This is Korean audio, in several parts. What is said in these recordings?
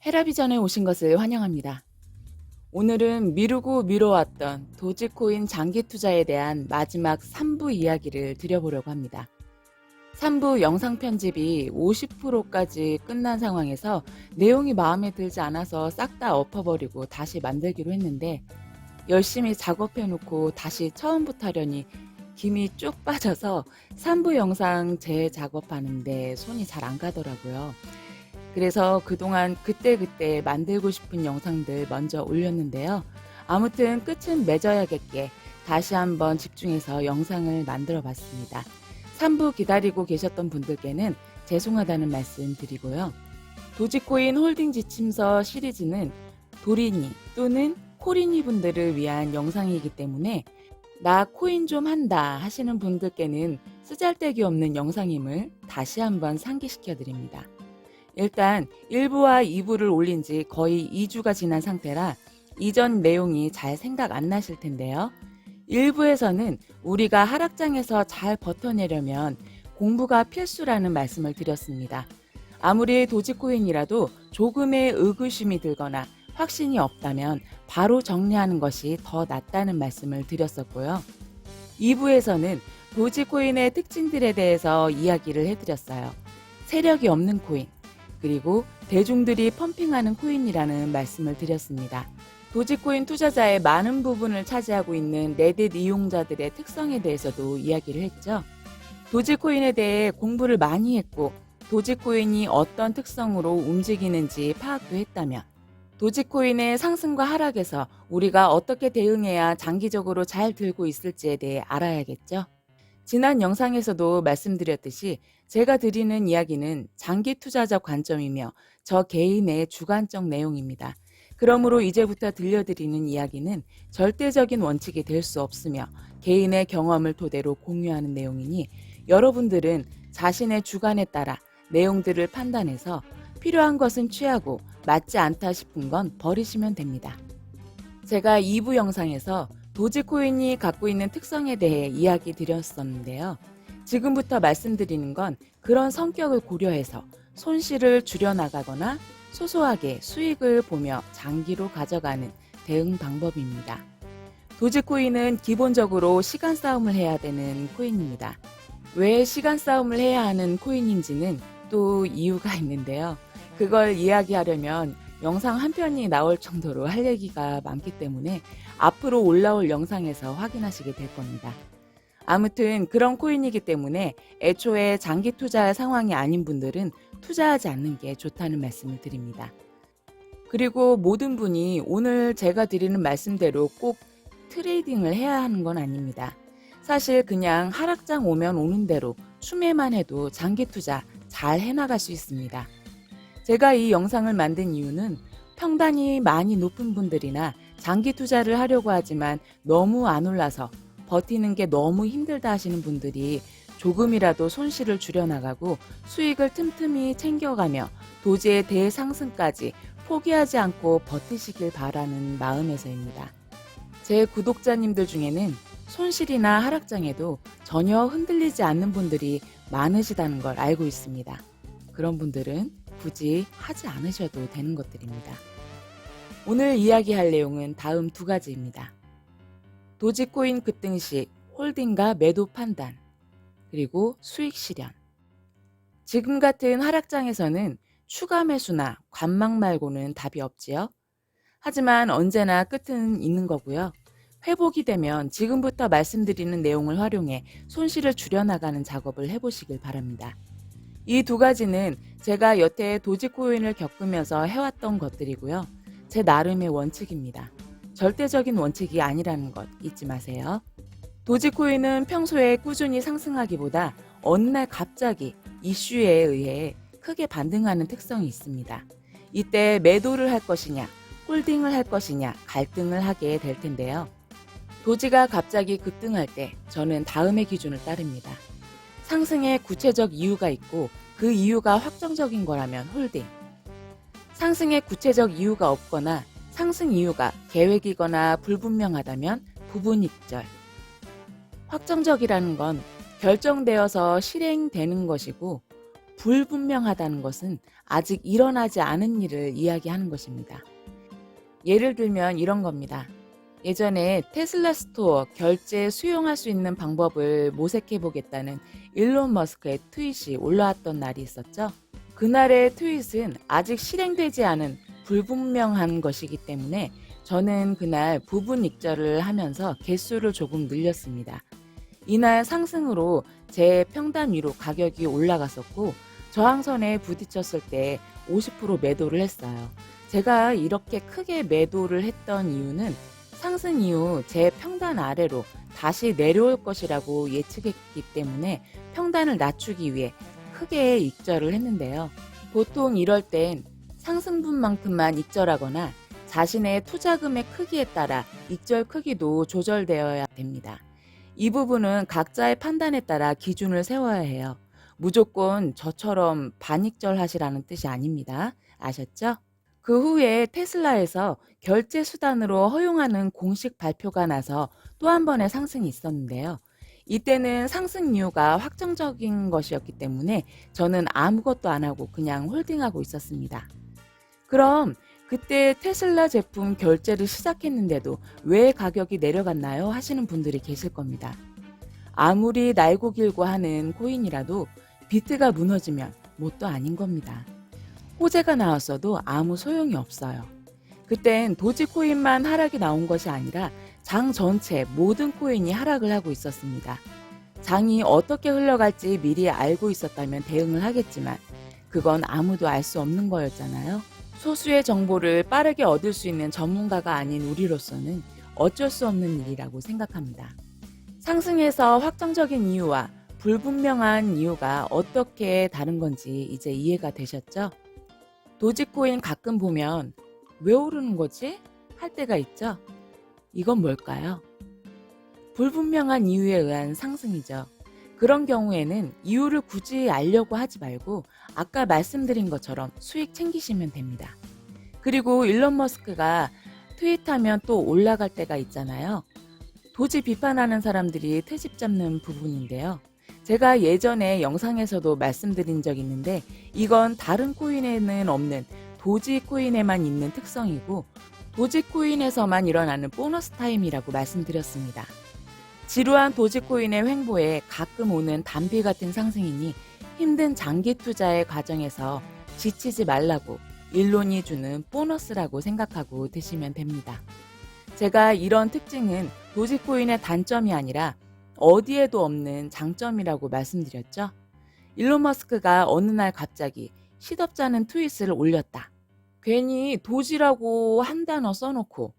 헤라비전에 오신 것을 환영합니다. 오늘은 미루고 미뤄왔던 도지코인 장기 투자에 대한 마지막 3부 이야기를 드려보려고 합니다. 3부 영상 편집이 50%까지 끝난 상황에서 내용이 마음에 들지 않아서 싹 다 엎어버리고 다시 만들기로 했는데, 열심히 작업해놓고 다시 처음부터 하려니 김이 쭉 빠져서 3부 영상 재작업하는데 손이 잘 안 가더라고요. 그래서 그동안 그때그때 만들고 싶은 영상들 먼저 올렸는데요. 아무튼 끝은 맺어야겠게 다시 한번 집중해서 영상을 만들어 봤습니다. 3부 기다리고 계셨던 분들께는 죄송하다는 말씀 드리고요. 도지코인 홀딩 지침서 시리즈는 도리니 또는 코리니 분들을 위한 영상이기 때문에 나 코인 좀 한다 하시는 분들께는 쓰잘데기 없는 영상임을 다시 한번 상기시켜 드립니다. 일단 1부와 2부를 올린 지 거의 2주가 지난 상태라 이전 내용이 잘 생각 안 나실 텐데요. 1부에서는 우리가 하락장에서 잘 버텨내려면 공부가 필수라는 말씀을 드렸습니다. 아무리 도지코인이라도 조금의 의구심이 들거나 확신이 없다면 바로 정리하는 것이 더 낫다는 말씀을 드렸었고요. 2부에서는 도지코인의 특징들에 대해서 이야기를 해드렸어요. 세력이 없는 코인, 그리고 대중들이 펌핑하는 코인이라는 말씀을 드렸습니다. 도지코인 투자자의 많은 부분을 차지하고 있는 레딧 이용자들의 특성에 대해서도 이야기를 했죠. 도지코인에 대해 공부를 많이 했고 도지코인이 어떤 특성으로 움직이는지 파악도 했다면 도지코인의 상승과 하락에서 우리가 어떻게 대응해야 장기적으로 잘 들고 있을지에 대해 알아야겠죠. 지난 영상에서도 말씀드렸듯이 제가 드리는 이야기는 장기 투자적 관점이며 저 개인의 주관적 내용입니다. 그러므로 이제부터 들려드리는 이야기는 절대적인 원칙이 될 수 없으며 개인의 경험을 토대로 공유하는 내용이니 여러분들은 자신의 주관에 따라 내용들을 판단해서 필요한 것은 취하고 맞지 않다 싶은 건 버리시면 됩니다. 제가 2부 영상에서 도지코인이 갖고 있는 특성에 대해 이야기 드렸었는데요. 지금부터 말씀드리는 건 그런 성격을 고려해서 손실을 줄여나가거나 소소하게 수익을 보며 장기로 가져가는 대응 방법입니다. 도지코인은 기본적으로 시간 싸움을 해야 되는 코인입니다. 왜 시간 싸움을 해야 하는 코인인지는 또 이유가 있는데요. 그걸 이야기하려면 영상 한 편이 나올 정도로 할 얘기가 많기 때문에 앞으로 올라올 영상에서 확인하시게 될 겁니다. 아무튼 그런 코인이기 때문에 애초에 장기 투자할 상황이 아닌 분들은 투자하지 않는 게 좋다는 말씀을 드립니다. 그리고 모든 분이 오늘 제가 드리는 말씀대로 꼭 트레이딩을 해야 하는 건 아닙니다. 사실 그냥 하락장 오면 오는 대로 추매만 해도 장기 투자 잘 해나갈 수 있습니다. 제가 이 영상을 만든 이유는 평단이 많이 높은 분들이나 장기 투자를 하려고 하지만 너무 안 올라서 버티는 게 너무 힘들다 하시는 분들이 조금이라도 손실을 줄여나가고 수익을 틈틈이 챙겨가며 도지의 대상승까지 포기하지 않고 버티시길 바라는 마음에서입니다. 제 구독자님들 중에는 손실이나 하락장에도 전혀 흔들리지 않는 분들이 많으시다는 걸 알고 있습니다. 그런 분들은 굳이 하지 않으셔도 되는 것들입니다. 오늘 이야기할 내용은 다음 두 가지입니다. 도지코인 급등 시 홀딩과 매도 판단, 그리고 수익 실현. 지금 같은 하락장에서는 추가 매수나 관망 말고는 답이 없지요. 하지만 언제나 끝은 있는 거고요. 회복이 되면 지금부터 말씀드리는 내용을 활용해 손실을 줄여나가는 작업을 해보시길 바랍니다. 이 두 가지는 제가 여태 도지코인을 겪으면서 해왔던 것들이고요. 제 나름의 원칙입니다. 절대적인 원칙이 아니라는 것 잊지 마세요. 도지코인은 평소에 꾸준히 상승하기보다 어느 날 갑자기 이슈에 의해 크게 반등하는 특성이 있습니다. 이때 매도를 할 것이냐, 홀딩을 할 것이냐 갈등을 하게 될 텐데요. 도지가 갑자기 급등할 때 저는 다음의 기준을 따릅니다. 상승의 구체적 이유가 있고 그 이유가 확정적인 거라면 홀딩. 상승의 구체적 이유가 없거나 상승 이유가 계획이거나 불분명하다면 부분 입절. 확정적이라는 건 결정되어서 실행되는 것이고, 불분명하다는 것은 아직 일어나지 않은 일을 이야기하는 것입니다. 예를 들면 이런 겁니다. 예전에 테슬라 스토어 결제 수용할 수 있는 방법을 모색해 보겠다는 일론 머스크의 트윗이 올라왔던 날이 있었죠. 그날의 트윗은 아직 실행되지 않은 불분명한 것이기 때문에 저는 그날 부분 익절을 하면서 개수를 조금 늘렸습니다. 이날 상승으로 제 평단 위로 가격이 올라갔었고, 저항선에 부딪혔을 때 50% 매도를 했어요. 제가 이렇게 크게 매도를 했던 이유는 상승 이후 제 평단 아래로 다시 내려올 것이라고 예측했기 때문에 평단을 낮추기 위해 크게 익절을 했는데요. 보통 이럴 땐 상승분만큼만 익절하거나 자신의 투자금의 크기에 따라 익절 크기도 조절되어야 됩니다. 이 부분은 각자의 판단에 따라 기준을 세워야 해요. 무조건 저처럼 반익절하시라는 뜻이 아닙니다. 아셨죠? 그 후에 테슬라에서 결제 수단으로 허용하는 공식 발표가 나서 또 한 번의 상승이 있었는데요. 이때는 상승 이유가 확정적인 것이었기 때문에 저는 아무것도 안 하고 그냥 홀딩하고 있었습니다. 그럼 그때 테슬라 제품 결제를 시작했는데도 왜 가격이 내려갔나요? 하시는 분들이 계실 겁니다. 아무리 날고 길고 하는 코인이라도 비트가 무너지면 뭣도 아닌 겁니다. 호재가 나왔어도 아무 소용이 없어요. 그땐 도지코인만 하락이 나온 것이 아니라 장 전체 모든 코인이 하락을 하고 있었습니다. 장이 어떻게 흘러갈지 미리 알고 있었다면 대응을 하겠지만 그건 아무도 알 수 없는 거였잖아요. 소수의 정보를 빠르게 얻을 수 있는 전문가가 아닌 우리로서는 어쩔 수 없는 일이라고 생각합니다. 상승에서 확정적인 이유와 불분명한 이유가 어떻게 다른 건지 이제 이해가 되셨죠? 도지코인 가끔 보면 왜 오르는 거지? 할 때가 있죠? 이건 뭘까요? 불분명한 이유에 의한 상승이죠. 그런 경우에는 이유를 굳이 알려고 하지 말고 아까 말씀드린 것처럼 수익 챙기시면 됩니다. 그리고 일론 머스크가 트윗하면 또 올라갈 때가 있잖아요. 도지 비판하는 사람들이 트집 잡는 부분인데요. 제가 예전에 영상에서도 말씀드린 적 있는데 이건 다른 코인에는 없는 도지코인에만 있는 특성이고 도지코인에서만 일어나는 보너스 타임이라고 말씀드렸습니다. 지루한 도지코인의 횡보에 가끔 오는 단비 같은 상승이니 힘든 장기 투자의 과정에서 지치지 말라고 일론이 주는 보너스라고 생각하고 드시면 됩니다. 제가 이런 특징은 도지코인의 단점이 아니라 어디에도 없는 장점이라고 말씀드렸죠. 일론 머스크가 어느 날 갑자기 시덥잖은 트윗을 올렸다. 괜히 도지라고 한 단어 써놓고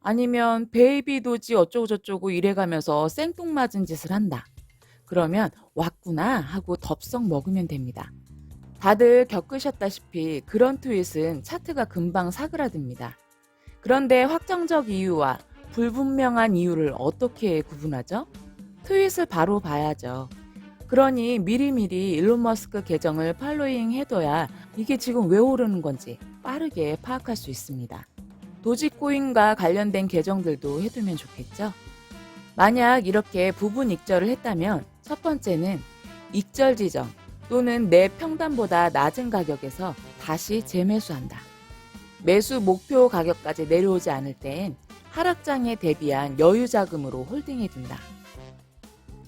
아니면 베이비 도지 어쩌고저쩌고 이래가면서 생뚱맞은 짓을 한다. 그러면 왔구나 하고 덥석 먹으면 됩니다. 다들 겪으셨다시피 그런 트윗은 차트가 금방 사그라듭니다. 그런데 확정적 이유와 불분명한 이유를 어떻게 구분하죠? 트윗을 바로 봐야죠. 그러니 미리미리 일론 머스크 계정을 팔로잉 해둬야 이게 지금 왜 오르는 건지 빠르게 파악할 수 있습니다. 도지코인과 관련된 계정들도 해두면 좋겠죠? 만약 이렇게 부분 익절을 했다면 첫 번째는 익절 지점 또는 내 평단보다 낮은 가격에서 다시 재매수한다. 매수 목표 가격까지 내려오지 않을 땐 하락장에 대비한 여유 자금으로 홀딩해둔다.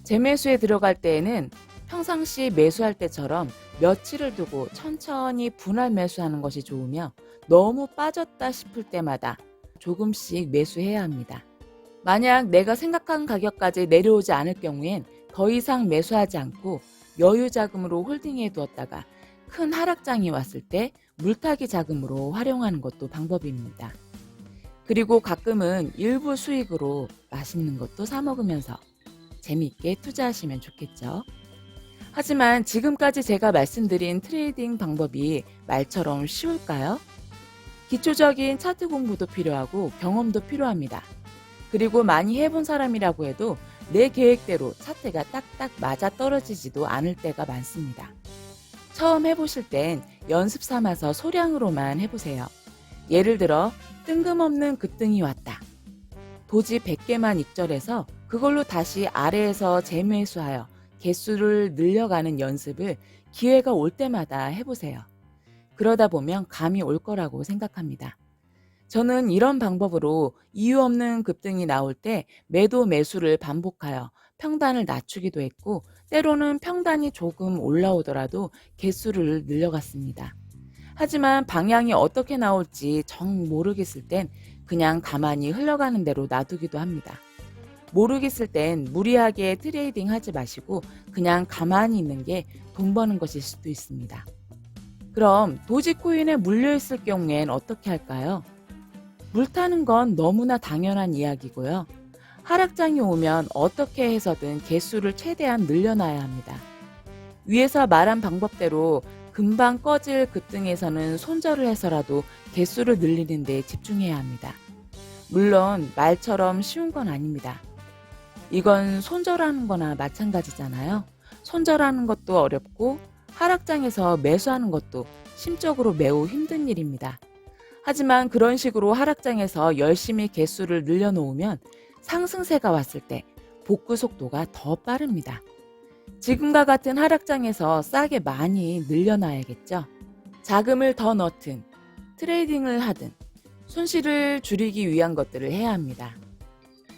재매수에 들어갈 때에는 평상시 매수할 때처럼 며칠을 두고 천천히 분할 매수하는 것이 좋으며 너무 빠졌다 싶을 때마다 조금씩 매수해야 합니다. 만약 내가 생각한 가격까지 내려오지 않을 경우엔 더 이상 매수하지 않고 여유 자금으로 홀딩해 두었다가 큰 하락장이 왔을 때 물타기 자금으로 활용하는 것도 방법입니다. 그리고 가끔은 일부 수익으로 맛있는 것도 사 먹으면서 재미있게 투자하시면 좋겠죠. 하지만 지금까지 제가 말씀드린 트레이딩 방법이 말처럼 쉬울까요? 기초적인 차트 공부도 필요하고 경험도 필요합니다. 그리고 많이 해본 사람이라고 해도 내 계획대로 차트가 딱딱 맞아 떨어지지도 않을 때가 많습니다. 처음 해보실 땐 연습 삼아서 소량으로만 해보세요. 예를 들어 뜬금없는 급등이 왔다. 도지 100개만 익절해서 그걸로 다시 아래에서 재매수하여 개수를 늘려가는 연습을 기회가 올 때마다 해보세요. 그러다 보면 감이 올 거라고 생각합니다. 저는 이런 방법으로 이유 없는 급등이 나올 때 매도 매수를 반복하여 평단을 낮추기도 했고, 때로는 평단이 조금 올라오더라도 개수를 늘려갔습니다. 하지만 방향이 어떻게 나올지 정 모르겠을 땐 그냥 가만히 흘러가는 대로 놔두기도 합니다. 모르겠을 땐 무리하게 트레이딩 하지 마시고 그냥 가만히 있는 게 돈 버는 것일 수도 있습니다. 그럼 도지코인에 물려있을 경우엔 어떻게 할까요? 물타는 건 너무나 당연한 이야기고요. 하락장이 오면 어떻게 해서든 개수를 최대한 늘려놔야 합니다. 위에서 말한 방법대로 금방 꺼질 급등에서는 손절을 해서라도 개수를 늘리는 데 집중해야 합니다. 물론 말처럼 쉬운 건 아닙니다. 이건 손절하는 거나 마찬가지잖아요. 손절하는 것도 어렵고 하락장에서 매수하는 것도 심적으로 매우 힘든 일입니다. 하지만 그런 식으로 하락장에서 열심히 개수를 늘려놓으면 상승세가 왔을 때 복구 속도가 더 빠릅니다. 지금과 같은 하락장에서 싸게 많이 늘려놔야겠죠. 자금을 더 넣든 트레이딩을 하든 손실을 줄이기 위한 것들을 해야 합니다.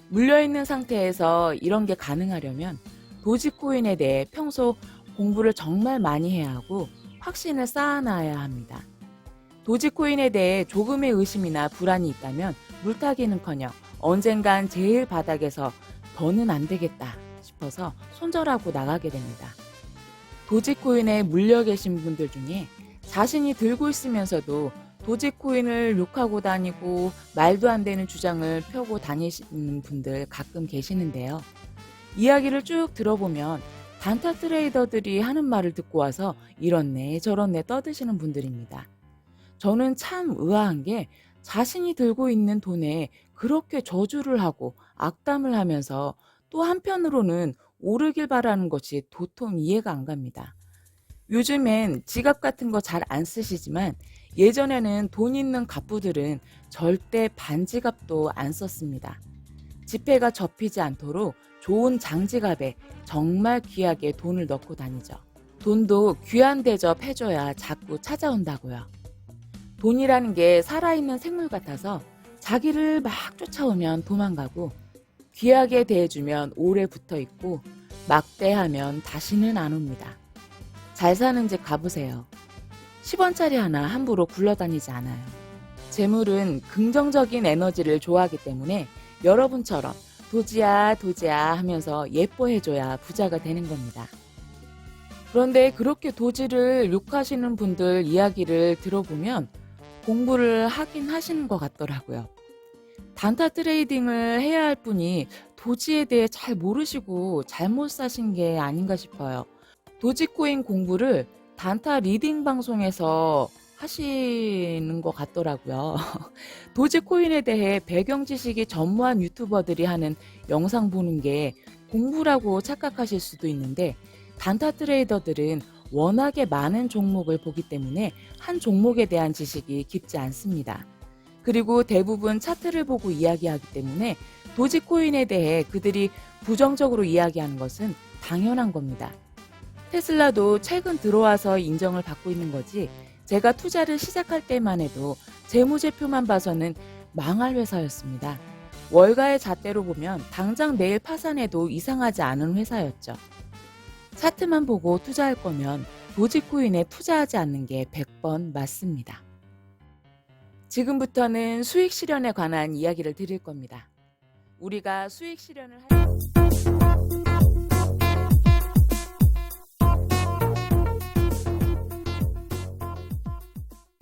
물려있는 상태에서 이런 게 가능하려면 도지코인에 대해 평소 공부를 정말 많이 해야 하고 확신을 쌓아놔야 합니다. 도지코인에 대해 조금의 의심이나 불안이 있다면 물타기는커녕 언젠간 제일 바닥에서 더는 안 되겠다 싶어서 손절하고 나가게 됩니다. 도지코인에 물려 계신 분들 중에 자신이 들고 있으면서도 도지코인을 욕하고 다니고 말도 안 되는 주장을 펴고 다니시는 분들 가끔 계시는데요. 이야기를 쭉 들어보면 단타 트레이더들이 하는 말을 듣고 와서 이렇네 저렇네 떠드시는 분들입니다. 저는 참 의아한 게 자신이 들고 있는 돈에 그렇게 저주를 하고 악담을 하면서 또 한편으로는 오르길 바라는 것이 도통 이해가 안 갑니다. 요즘엔 지갑 같은 거 잘 안 쓰시지만 예전에는 돈 있는 갑부들은 절대 반지갑도 안 썼습니다. 지폐가 접히지 않도록 좋은 장지갑에 정말 귀하게 돈을 넣고 다니죠. 돈도 귀한 대접 해줘야 자꾸 찾아온다고요. 돈이라는 게 살아있는 생물 같아서 자기를 막 쫓아오면 도망가고 귀하게 대해주면 오래 붙어있고 막대하면 다시는 안 옵니다. 잘 사는 집 가보세요. 10원짜리 하나 함부로 굴러다니지 않아요. 재물은 긍정적인 에너지를 좋아하기 때문에 여러분처럼 도지야 도지야 하면서 예뻐해줘야 부자가 되는 겁니다. 그런데 그렇게 도지를 욕하시는 분들 이야기를 들어보면 공부를 하긴 하시는 것 같더라고요. 단타 트레이딩을 해야 할 분이 도지에 대해 잘 모르시고 잘못 사신 게 아닌가 싶어요. 도지코인 공부를 단타 리딩 방송에서 하시는 것 같더라고요. 도지코인에 대해 배경 지식이 전무한 유튜버들이 하는 영상 보는 게 공부라고 착각하실 수도 있는데 단타 트레이더들은 워낙에 많은 종목을 보기 때문에 한 종목에 대한 지식이 깊지 않습니다. 그리고 대부분 차트를 보고 이야기하기 때문에 도지코인에 대해 그들이 부정적으로 이야기하는 것은 당연한 겁니다. 테슬라도 최근 들어와서 인정을 받고 있는 거지 제가 투자를 시작할 때만 해도 재무제표만 봐서는 망할 회사였습니다. 월가의 잣대로 보면 당장 내일 파산해도 이상하지 않은 회사였죠. 차트만 보고 투자할 거면 도지코인에 투자하지 않는 게 100번 맞습니다. 지금부터는 수익 실현에 관한 이야기를 드릴 겁니다. 우리가 수익 실현을 할